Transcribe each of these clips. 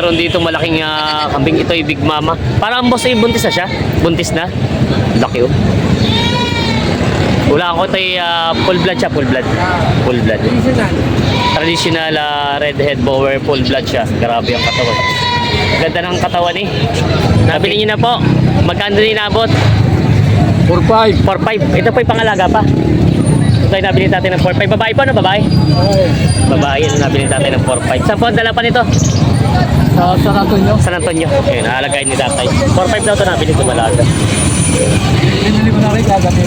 Meron dito malaking kambing. Ito ay Big Mama. Parang boss ay buntis na siya. Buntis na. Laki oh. Wala ako ito ay full blood siya. Full blood. Full blood. Traditional red head bower. Full blood siya. Grabe ang katawan. Ganda ng katawan eh. Nabili niyo na po. Magkano din inabot? 4-5. 4-5. Ito po yung pangalaga pa. Ito ay nabili natin ng 4-5. Babae po, no? Babae? Babae. Ito nabili natin ng 4-5. Saan po ang dala pa nito? Sa San Antonio. San Antonio. Ayun, naalagay ni tatay. 4-5 daw ito nabili ito malaga. Binili mo na rin kagabi.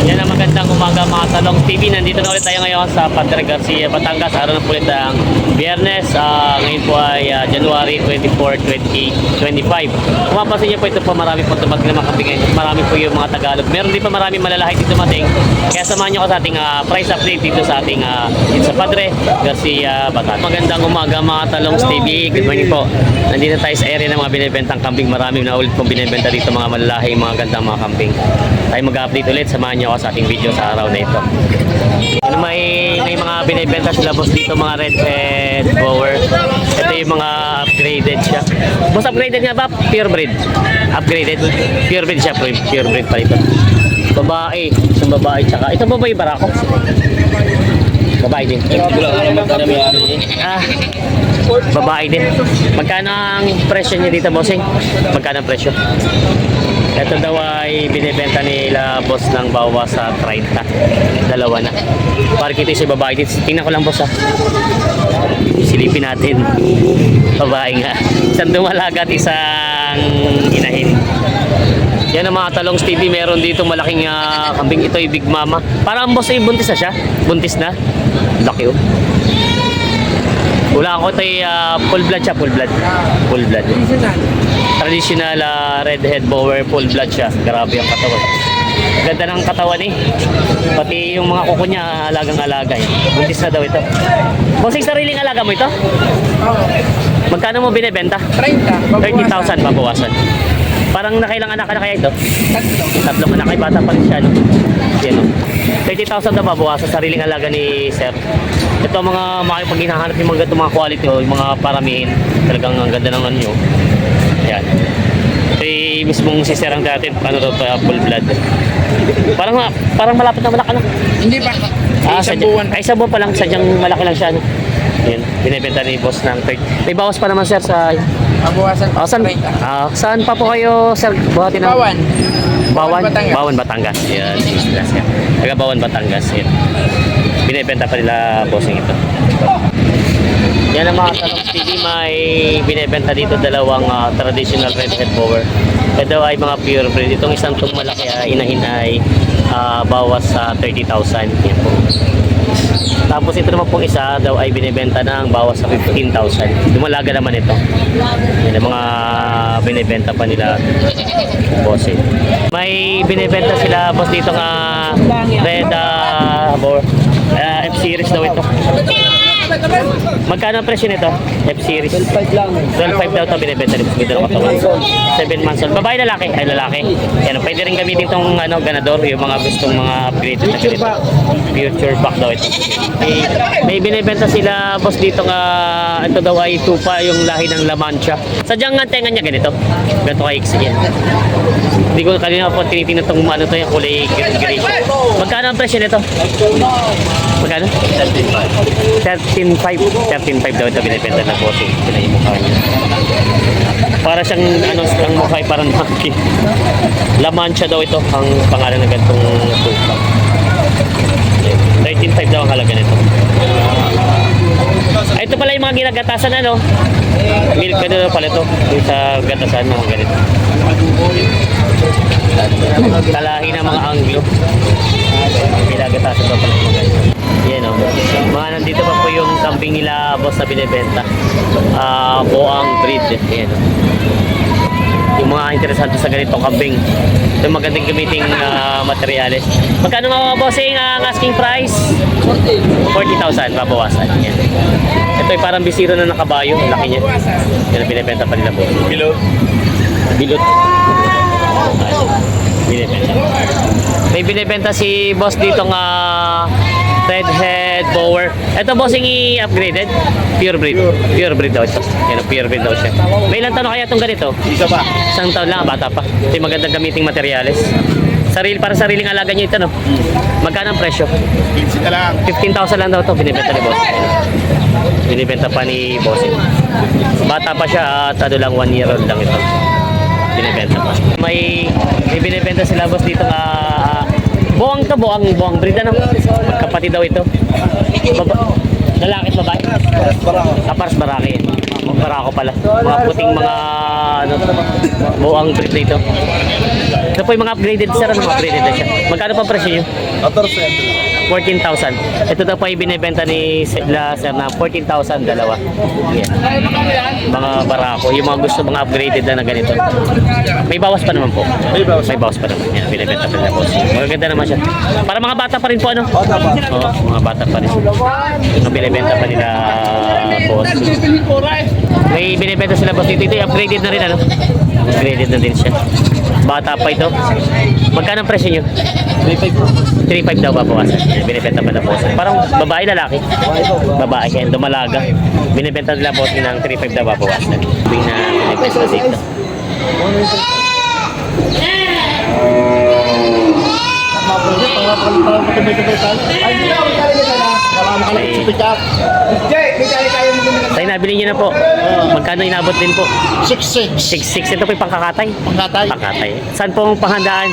Yan ang magandang umaga mga Talong TV. Nandito na ulit tayo ngayon sa Padre Garcia, Batangas. Araw ng pulit ang Biyernes. Ngayon po ay January 24, 2025. Kung mapasin niyo po ito po, marami po tumating na makabigay. Marami po yung mga Tagalog. Meron din pa marami malalaki dito dumating. Kaya samahan niyo ko sa ating price update dito sa ating dito sa Padre Garcia, Batangas. Magandang umaga mga Talong TV. Good morning po. Nandito tayo sa area ng mga binibentang kambing. Marami na ulit pong binibenta dito mga malalaki, mga gandang mga kambing. Tayo mag-update ulit. Samahan niyo ako sa ating video sa araw na ito. May mga binibenta sila boss dito, mga red head bower. Ito yung mga upgraded siya. Boss, upgraded nga ba? Pure breed. Upgraded. Pure breed siya. Pure breed pa ito. Babae. Isang babae tsaka. Ito babae barako. Babae din. Babae din. Magkano ang presyo niya dito, bossing? Magkano ang presyo? Ito daw ay binibenta nila boss ng bawas sa 30. Dalawa na. Para kita yung babae dito. Tingnan ko lang boss ha. Silipin natin. Babae nga. Isang dumalaga at isang inahin. Yan ang mga Talong TV. Meron dito malaking kambing. Ito ay Big Mama. Parang boss ay buntis na siya. Buntis na. Laki oh. Wala ako ito ay full blood siya. Full blood. Full blood. Traditional red head bower. Full blood siya. Grabe ang katawan. Ganda ng katawan eh. Pati yung mga kuko niya alagang-alaga eh. Buntis na daw ito. Bossing, sariling alaga mo ito? Magkano mo binibenta? 30. 30,000 mabawasan. Parang nakailang anak ka na kaya ito? Tatlong anak, ay bata pa rin siya, no? Yan, no? 30,000 na mabawasan sa sariling alaga ni Sir. Ito mga pag hinahanap yung mga mga quality o yung mga paramihin. Talagang ang ganda ng ano nyo. Yan. Ito yung mismong si Sir ang dati. Ano to, full blood. Parang malapit na malaki, no? Hindi pa. Isang buwan. Ay, isang buwan pa lang. Sadyang malaki lang siya, no? Yan. Binibenta ni boss ng 30. May bawas pa naman, Sir, sa... Mabawasan. Saan pa po kayo, Sir? Buhati ng... Bawan. Bawan, Batangas. Yan. Taga Bawan, Batangas. Yan. Binibenta pa nila bossing ito. Yan ang mga Talong TV. May binibenta dito dalawang traditional red head bower. Ito ay mga pure breed. Itong isang itong malaki inahin ay bawas sa 30,000. Yan po. Tapos ito naman pong isa daw ay binibenta ng bawas sa 15,000. Dumalaga naman ito. Yan ang mga binibenta pa nila bossing. May binibenta sila boss dito nga red bower. F-series daw ito. Magkano ang presyo nito? F-series. 12.5 lang. 12.5 daw ito binibenta nito. 7 months old. Babae, lalaki? Ay, lalaki. Yan, pwede rin gamitin itong ganador, yung mga gustong mga upgrade na ganito. Future back daw ito. May binibenta sila boss dito nga, ito daw ay tupa yung lahi ng La Mancha. Sadyang nga tenga niya ganito. Ganito kaiksi yan. Hindi ko kanina po tinitingnan itong ano to yung kulay gray. Magkano ang presyo nito? Magkano? 13.5 daw ito binibenta na bossing. Ito na yung mukha niya. Para siyang ang mukha ay parang monkey. La Mancha daw ito ang pangalan ng ganitong tupa. 13.5 daw ang halaga nito. Ay, ito pala yung mga ginagatasan milk na daw pala ito. Yung sa gatasan mga ganito. Kalahi ng mga Anglo. Ginagatasan daw pala mga ganito. Yan o. Mga nandito pa po yung kambing nila boss na binibenta. Boang breed. Yan o. Yung mga interesado sa ganitong kambing. Ito yung magandang gamiting materyales. Magkano mga bossing ang asking price? 40,000 pabawasan. Yan. Ito ay parang bisiro na nakabayo. Laki niya. Yan ang binibenta pa nila po. Bilot. Binibenta. May binibenta si boss dito nga Redhead, Bower. Ito bossing i-upgraded. Pure breed. Pure breed daw ito. Yan, pure breed daw siya. May ilang taon na kaya itong ganito? Isa pa. Isang taon lang, bata pa. Ito yung magandang gamiting materyales. Para sariling alaga niyo ito, no? Magkano ang presyo? 15 na lang. 15,000 lang daw ito, binibenta ni boss. Binibenta pa ni boss. Bata pa siya at ano lang, 1 year old lang ito. Binibenta pa. May binibenta sila boss dito nga buwang to, buwang breed ano. Magkapatid daw ito. Lalaki at babae. Kapars baraki. Barako pala. Mga puting mga ano, buwang breed dito. Ito po yung mga upgraded sir, ano mga upgraded na siya. Magkano pa presyo nyo? 14,000. Ito daw po yung binibenta ni sir na 14,000 dalawa. Yan. Mga barako, yung mga gusto mga upgraded na ganito. May bawas pa naman po. May bawas pa naman. Yan, binibenta pa nila boss. Magaganda naman siya. Para mga bata pa rin po ano? Oo, mga bata pa rin. Yung binibenta pa nila boss. May binibenta sila boss dito. Ito yung upgraded na rin ano? Upgraded na din siya. Bata pa ito. Magkano ang presyo nyo? 3.5 daw babawasan. Binibenta pa na boss. Parang babae lalaki. Babae siya. Dumalaga. Binibenta nila boss ng 3.5 daw babawasan. Binibenta dito. Tayo nabili niyo na po. Magkano inabot din po? 6'6". 6.6. Ito po yung pangkakatay. Pangkatay. Pangkatay. Saan po ang panghandaan?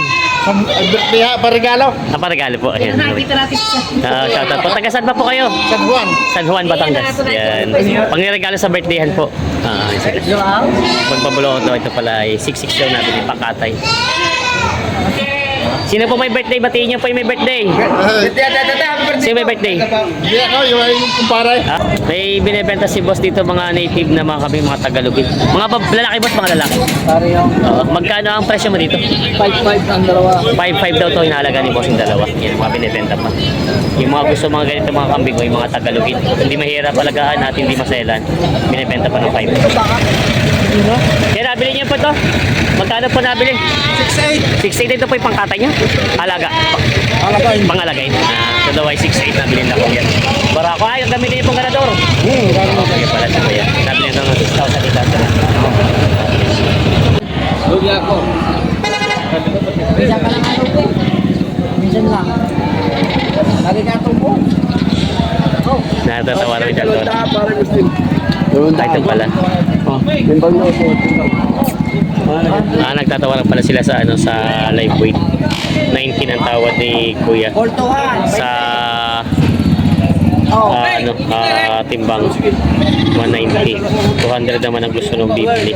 Birthday parigalo. Regalo po. Ayan. Shoutout po. Taga saan ba po kayo? San Juan. San Juan, Batangas. Yan. Pangregalo sa birthdayhan po. Sige. Magbabulo daw ito pala ay 6.6 daw natin yung pangkatay. Sino po may birthday? Batiin niyo po yung may birthday. Sino may birthday? Hindi ako, yung kumpare. May binibenta si boss dito mga native na mga kami mga Tagalogin. Mga lalaki boss, mga lalaki. Pare yung Magkano ang presyo mo dito? 5'5" ang dalawa. 5.5 daw to inalaga ni boss yung dalawa. Yan, mga binibenta pa. Yung mga gusto mga ganito mga kambing o yung mga Tagalogin. Hindi mahirap alagaan at hindi maselan. Binibenta pa ng 5. Kaya nabili niyo po to? Magkano po nabili? 6'8". 6.8 ito po yung pangkatay niya. Alaga. Alagay. Pangalagay. Ito daw ay 6.8 nabili na ko yan. Para ako ay gamitin niyo pong ganador. Okay pala siya po yan. Nabili na ng 6,000 dito. Lugi ako. Minsan ka lang ano po. Minsan lang. Lagi ka tumbo. Natatawa na yung ganador. Ay, ito pala. Timbang na po. Nagtatawaran pala sila sa ano sa live weight. 19 ang tawad ni Kuya sa timbang 190. 200 naman ang gusto nung bibili.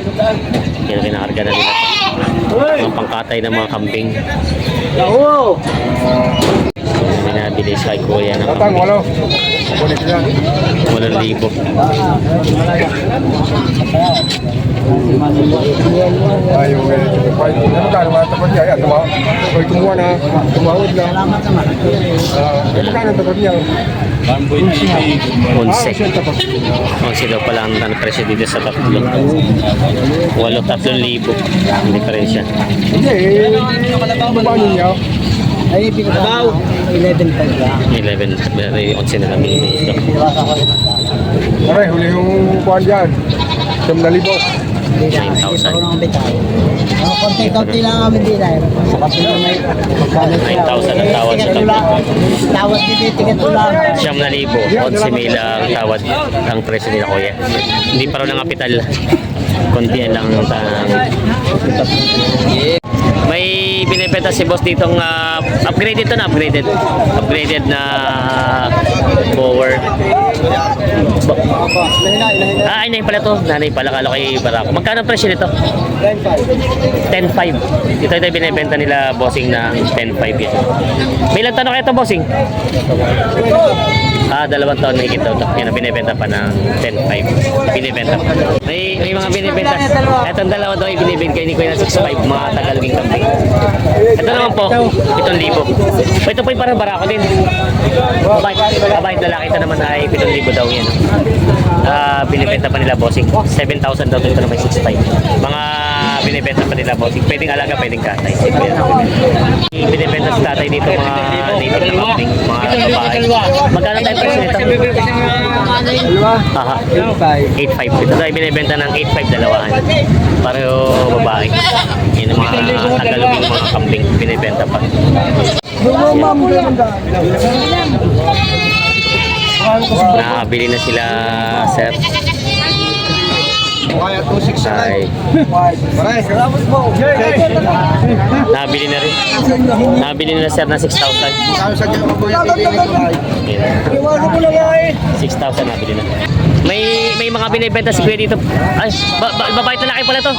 Yan ang kinakarga na nila. Ang pangkatay ng mga kambing. May nabili sa Kuya ng kambing. 8,000. Ayaw nga ito. Ano ka naman tapos niya? Yan, kumuha na, tumawad na. Magkano tapos niya? 11 daw pala ang presyo dito sa tatlo. 3,000 ang diferensya. Hindi, paano niya? Ay, pinagawa. 11 pa lang. 11 na lang dito. Aray, huli yung kuhan dyan. 9,000. 9,000. Konti-konti lang kami din ay. Kasi may 9,000 ang tawad sa tatlo. tawad dito, ticket lang. 9,000, 11,000 ang tawad ang presyo nila Kuya. Hindi pa rin ang kapital. Kontiyan lang ang may binibenta si boss ditong upgraded to na upgraded. Upgraded na mower. Ay, nanay pala to. Nanay pala, kala kay Barako. Magkano ang presyo nito? 10,500. Ito binibenta nila bossing na 10,500 yan. May ilang tanong kayo ito bossing? 2 taon na higit daw ito. Yan ang binibenta pa ng 10,500. Binibenta pa. May mga binibenta. Itong dalawa daw ay binibenta ni Kuya ng 6,500. Mga Tagaloging kambing. Ito naman po, 7,000. Ito po yung parang Barako din. Babae lalaki ito naman ay 7,000 daw yan. Binibenta pa nila bossing. 7,000 daw ito na may 6,500. Mga binibenta pa nila bossing. Pwedeng alaga, pwedeng katay. Binibenta sa tatay dito mga native na kambing, mga babae. Magkano tayo presyo nito? Aha, 8.5. Ito tayo binibenta ng 8.5 dalawahan. Pareho babae. Yan ang mga tagaloging mga kambing binibenta pa. Nakabili na sila, sir. Ay. Nabili na rin. Nabili na sir na 6,000. 6,000 nabili na. May mga binibenta si Kuya dito. Ay, babae at lalaki pala to.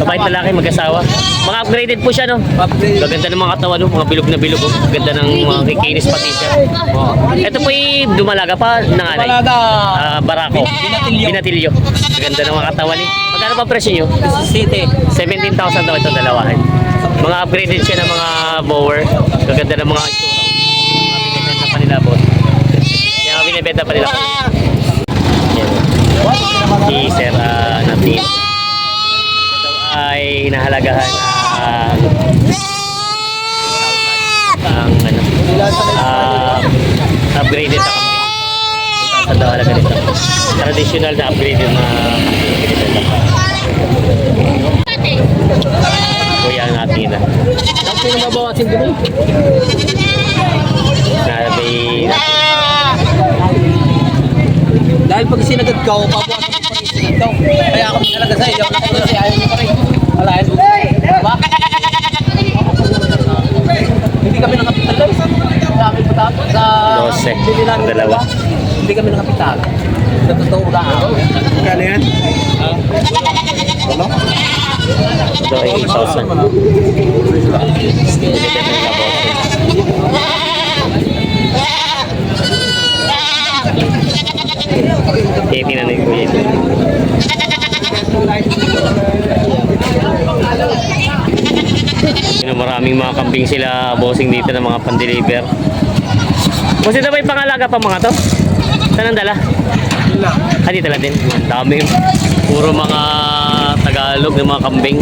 Babae at lalaki, mag-asawa. Mga upgraded po siya, no? Gaganda ng mga katawan, no? Mga bilog na bilog. Oh. Ganda ng mga kikinis pati siya. Oh. Ito po yung dumalaga pa, nanganay. Barako. Binatilyo. Ganda ng mga katawan, eh. Magkano pa presyo nyo? 17,000 daw ito dalawahan. Mga upgraded siya ng mga mower. Gaganda ng mga itsura. Mga binibenta pa nila, boss. Yung mga binibenta pa nila. Si Sir Natin. Ito ay nahalagahan ang upgraded na kambing. Ito daw halaga nito. Traditional na upgraded na binibenta pa. Kuya natin na. Ang pinamabawasin din eh. Dahil pag sinagad ka, pabuwasan ko pa rin sinagad ka. Kaya kami talaga sa iyo. Kasi ayaw mo pa rin. Alayan mo. Diba? Hindi kami nakapital. Sa amin patapos. Sa 12. Dalawa. Hindi kami nakapital. Sa totoo lang. Kano yan? Ito ay 8,000. Tingnan na yung kuya. Maraming mga kambing sila bossing dito ng mga pan-deliver. Boss, ito ba yung pangalaga pa mga to? Saan ang dala? Dito lang din. Ang dami. Puro mga Tagalog ng mga kambing.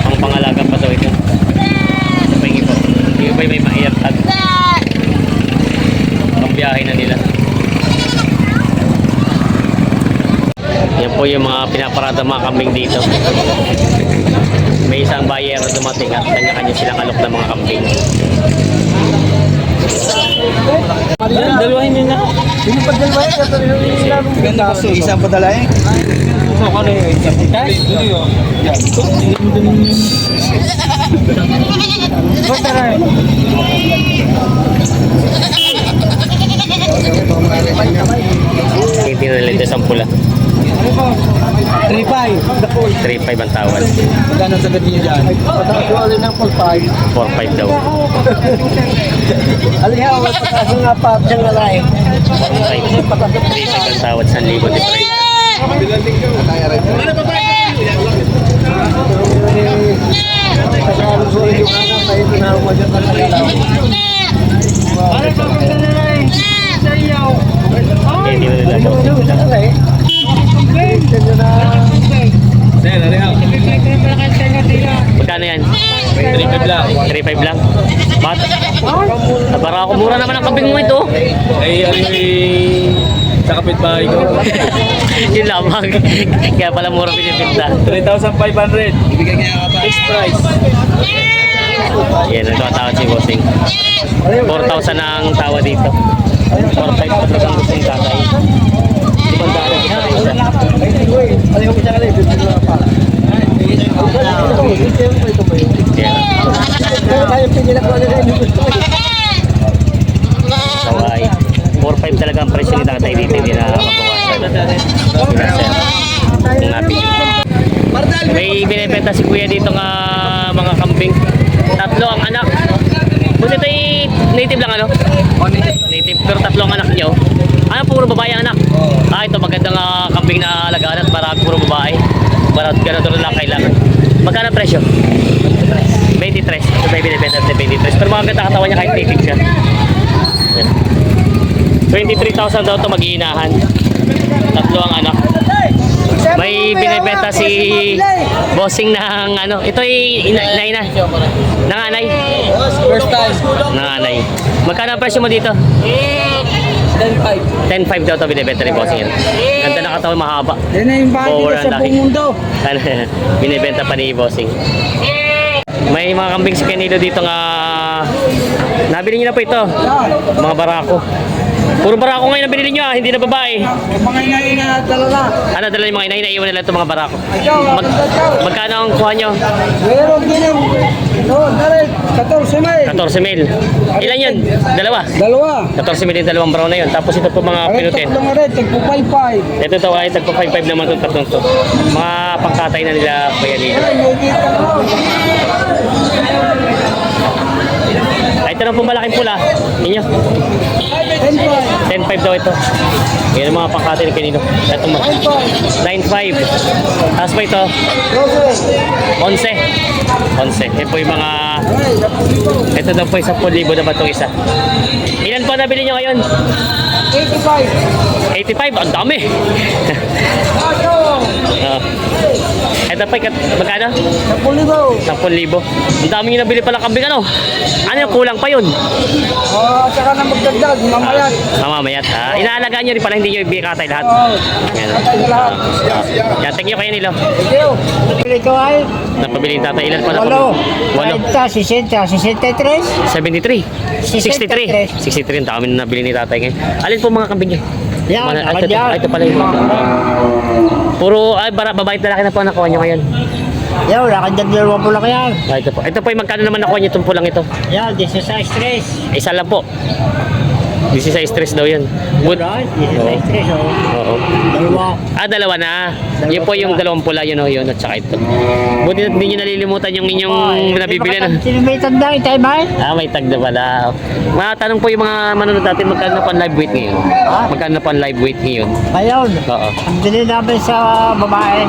Ang pangalaga pa to ito. Ito pa yung iba. Yung iba may ma-airtag. Pambiyahe na nila. Yan po yung mga pinaparada mga kambing dito. May isang buyer na dumating at kanya-kanya silang alok ng mga kambing. Yan, dalawahin nyo na. Sino pa dalawahin? Ganda kasi. Isang pa dalawahin? So, ano yung isang pa? Hindi na nila sa pula. 3.5. 3.5 ang tawad. Magkano sa gabi nyo dyan? Patakuali ng 4.5. 4.5 daw. Alihaw, patakas nga pa, siyang lalay. 4.5. 3.5 ang tawad, 1,000 different. Hindi na nila daw. Magkano yan? 3.5 lang. 3.5 lang. Ba't? Para ako mura naman ang kambing mo ito. Ay, sa kapitbahay ko. Yun lamang. Kaya pala mura pinipinta. 3,500. Ibigay kaya ka pa. Fixed price. Yan, nagkatawad si Bossing. 4,000 ang tawa dito. 4,500 pa talaga ang gusto yung tatay. Ibandaan kita rin siya. Alihaw ko siya kalay, bibig lang pa. Yan. Kaya pinilak ko na rin yung gusto ko. Kawai. 4.5 talaga ang presyo ni tatay dito. Hindi na mabawasan. Ang natin yun. May binibenta si kuya dito nga mga kambing. 3 ang anak. Buti ito native lang ano? Native. Pero 3 ang anak nyo. Ano, puro babae ang anak? Ito magandang kambing na alagaan at marami puro babae. Ganito rin lang kailangan. Magkano presyo? 23. Ito may binibenta natin 23. Pero mga ganda katawan niya kahit native siya. 23,000 daw ito mag-iinahan. 3 ang anak. May binibenta si bossing ng ano. Ito ay inay na. Nanganay. First time. Nanganay. Magkano ang presyo mo dito? 10.5. 10.5 daw ito binibenta ni bossing yan. Ganda na katawan, mahaba. Yan na yung bahay Power dito ang sa laki. buong mundo. Binibenta pa ni bossing. May mga kambing si Canelo dito nga nabili niyo na po ito. Mga barako. Puro barako ngayon ang binili niyo hindi na babae. Yung mga inay na dala. Ano dala yung mga inay, naiwan nila itong mga barako. Ikaw, Magkano ang kuha niyo? meron din yung, direct, 14 14 mil. Ilan yun? Dalawa. 14 mil yung dalawang brown na yun. Tapos ito po mga pinutin. Tatlong rin, tagpo 5.5. Ito daw ay tagpo 5.5 naman itong tatlong to. Mga pangkatay na nila kuya dito. Ay, may kita mo. Ay, ito na po malaking pula. Inyo. 10.5. 10.5 daw ito. Yan ang mga pangkatay ni Canelo. Ito mo. 9.5. Tapos pa ito. 11. 11. Ito po yung mga... Ito daw po yung 10,000 na ba itong isa. Ilan po nabili nyo ngayon? 85. 85? Ang dami! Ito pa, magkano? 10,000. 10,000. Ang dami nyo nabili pala kambing ano? Ano yung kulang pa yun? Saka na magdagdag, mamayat. Mamamayat ha. Inaalagaan nyo rin pala, hindi nyo ibigay lahat. Yan. Katay na lahat. Yan, thank you kayo nilo. Thank you. Ito ay, Napabili yung tatay. Ilan pala? 8. 60, 63. 73. 63. 63 ang dami na nabili ni tatay ngayon. Alin po mga kambing niya? Yan, Ito pala yung puro, ay, babae at lalaki na po ang nakuha nyo ngayon. Yan, wala kang dalawa po lang yan. Ito po. Ito po yung magkano naman nakuha nyo itong pulang ito? Yan, 16 stress. Isa lang po. 16 stress daw yun. Right, 16 stress, oh. Oo. Dalawa. Dalawa na. Yun po yung dalawang pula yun, yun at saka ito. Buti na hindi nyo nalilimutan yung inyong nabibili na. May tanda yung time, ay? May tag na pala. Matanong po yung mga manonood natin, magkano na po ang live weight ngayon? Magkano na po ang live weight ngayon? Ngayon, Oo. ang bili namin sa babae,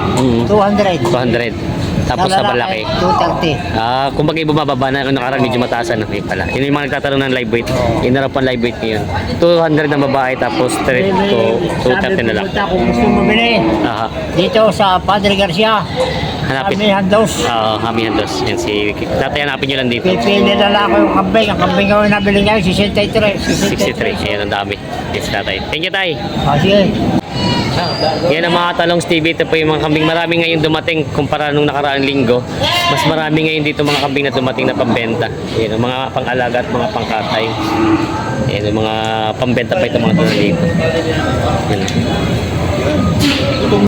200. 200. Tapos sa malaki. 230. Kumbaga bumababa na nakarang medyo mataasan na pala. Yun yung mga nagtatanong ng live weight. Yun na po ang live weight ngayon. 200 ng babae tapos 3 to 230 na lang. Sabi kung gusto mabili, Aha. dito sa Padre Garcia, Hanapin. kami handos. Oo, Hamihan Dos. Yan si tatay, hanapin nyo lang dito. Pipili na lang ako yung kambing. Ang kambing ko yung nabili ngayon, 63. 63. Yan ang dami. Yes, tatay. Thank you, tay. Sige. Yan ang mga Talongs TV. Ito po yung mga kambing. Marami ngayon dumating kumpara nung nakaraang linggo. Mas marami ngayon dito mga kambing na dumating na pambenta. Yan ang mga pang-alaga at mga pangkatay. Yan ang mga pambenta pa ito mga Talongs dito. Yan.